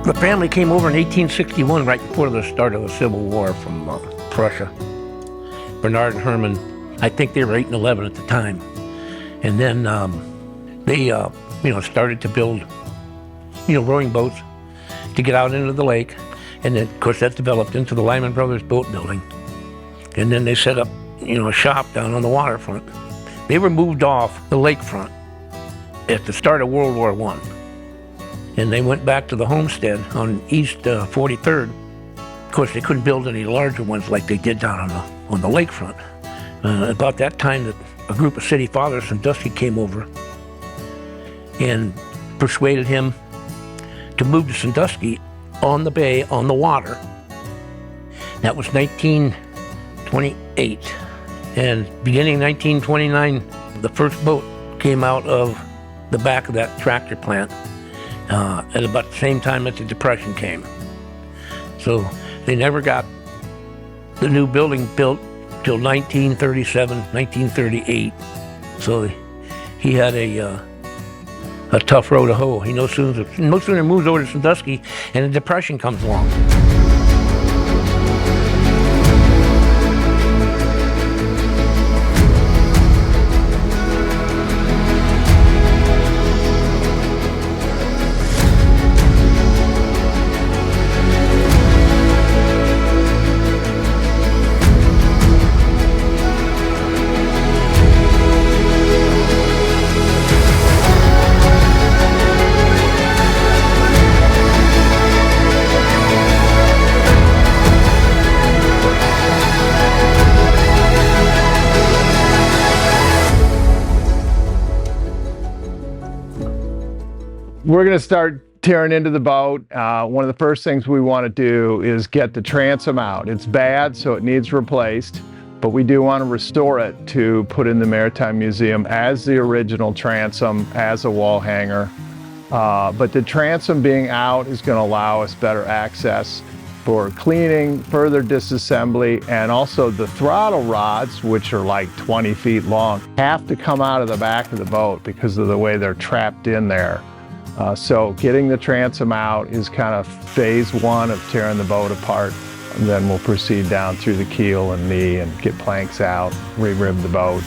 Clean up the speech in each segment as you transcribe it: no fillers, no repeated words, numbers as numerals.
The family came over in 1861, right before the start of the Civil War from Prussia. Bernard and Herman, I think they were 8 and 11 at the time. And then they started to build, rowing boats to get out into the lake. And then, of course, that developed into the Lyman Brothers boat building. And then they set up, a shop down on the waterfront. They were moved off the lakefront at the start of World War I. And they went back to the homestead on East 43rd. Of course, they couldn't build any larger ones like they did down on the lakefront. About that time, that a group of city fathers from Sandusky came over and persuaded him to move to Sandusky on the bay, on the water. That was 1928. And beginning 1929, the first boat came out of the back of that tractor plant at about the same time that the Depression came. So they never got the new building built till 1937, 1938. So he had a tough row to hoe. He no sooner moves over to Sandusky and the Depression comes along. We're going to start tearing into the boat. One of the first things we want to do is get the transom out. It's bad, so it needs replaced, but we do want to restore it to put in the Maritime Museum as the original transom, as a wall hanger. But the transom being out is going to allow us better access for cleaning, further disassembly, and also the throttle rods, which are like 20 feet long, have to come out of the back of the boat because of the way they're trapped in there. So getting the transom out is kind of phase one of tearing the boat apart. And then we'll proceed down through the keel and knee and get planks out, re-rib the boat.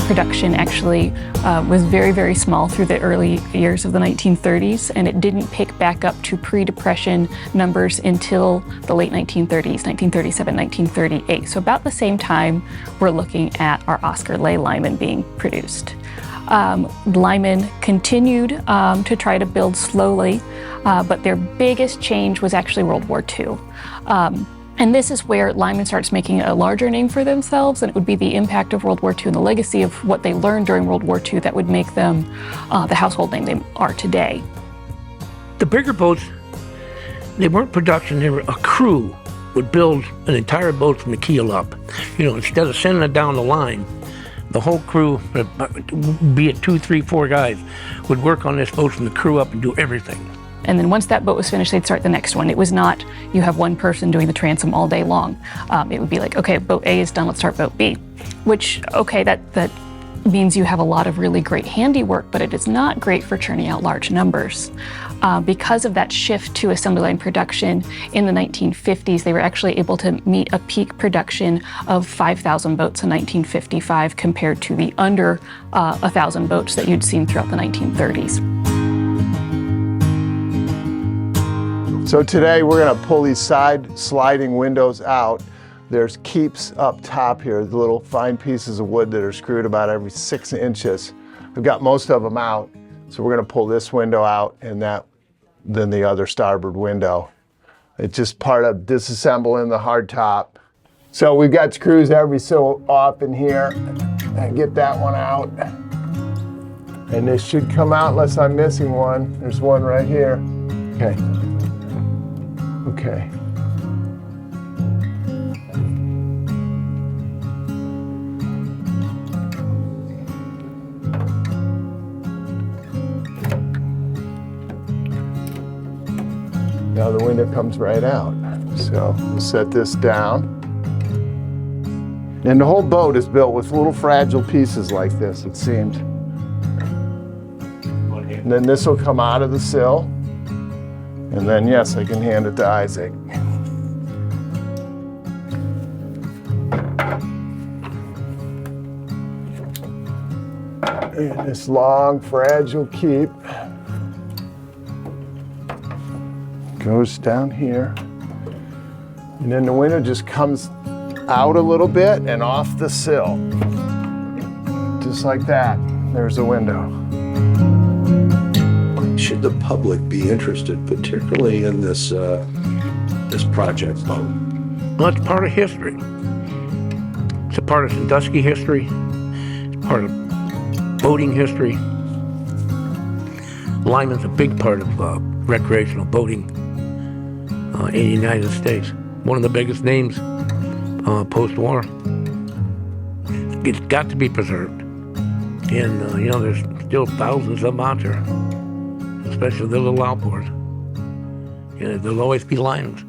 Production actually was very, very small through the early years of the 1930s, and it didn't pick back up to pre-Depression numbers until the late 1930s, 1937, 1938. So about the same time, we're looking at our Oscar Lay Lyman being produced. Lyman continued to try to build slowly, but their biggest change was actually World War II. And this is where Lyman starts making a larger name for themselves, and it would be the impact of World War II and the legacy of what they learned during World War II that would make them the household name they are today. The bigger boats, they weren't production, they were a crew would build an entire boat from the keel up. Instead of sending it down the line, the whole crew, be it 2, 3, 4 guys, would work on this boat from the crew up and do everything. And then once that boat was finished, they'd start the next one. It was not, you have one person doing the transom all day long. It would be like, okay, boat A is done, let's start boat B. Which, okay, that means you have a lot of really great handiwork, but it is not great for churning out large numbers. Because of that shift to assembly line production in the 1950s, they were actually able to meet a peak production of 5,000 boats in 1955 compared to the under 1,000 boats that you'd seen throughout the 1930s. So today we're going to pull these side sliding windows out. There's keeps up top here, the little fine pieces of wood that are screwed about every 6 inches. I've got most of them out, so we're going to pull this window out and then the other starboard window. It's just part of disassembling the hardtop. So we've got screws every so often here. And get that one out. And this should come out unless I'm missing one. There's one right here. Okay. Okay. Now the window comes right out. So we'll set this down. And the whole boat is built with little fragile pieces like this, it seems. And then this will come out of the sill. And then, yes, I can hand it to Isaac. And this long, fragile keep goes down here. And then the window just comes out a little bit and off the sill. Just like that. There's a window. Should the public be interested, particularly in this this project? Well, it's part of history. It's a part of Sandusky history. It's part of boating history. Lyman's a big part of recreational boating in the United States. One of the biggest names post-war. It's got to be preserved. And, there's still thousands of them out there, especially the little outboards. There'll always be Lyman's.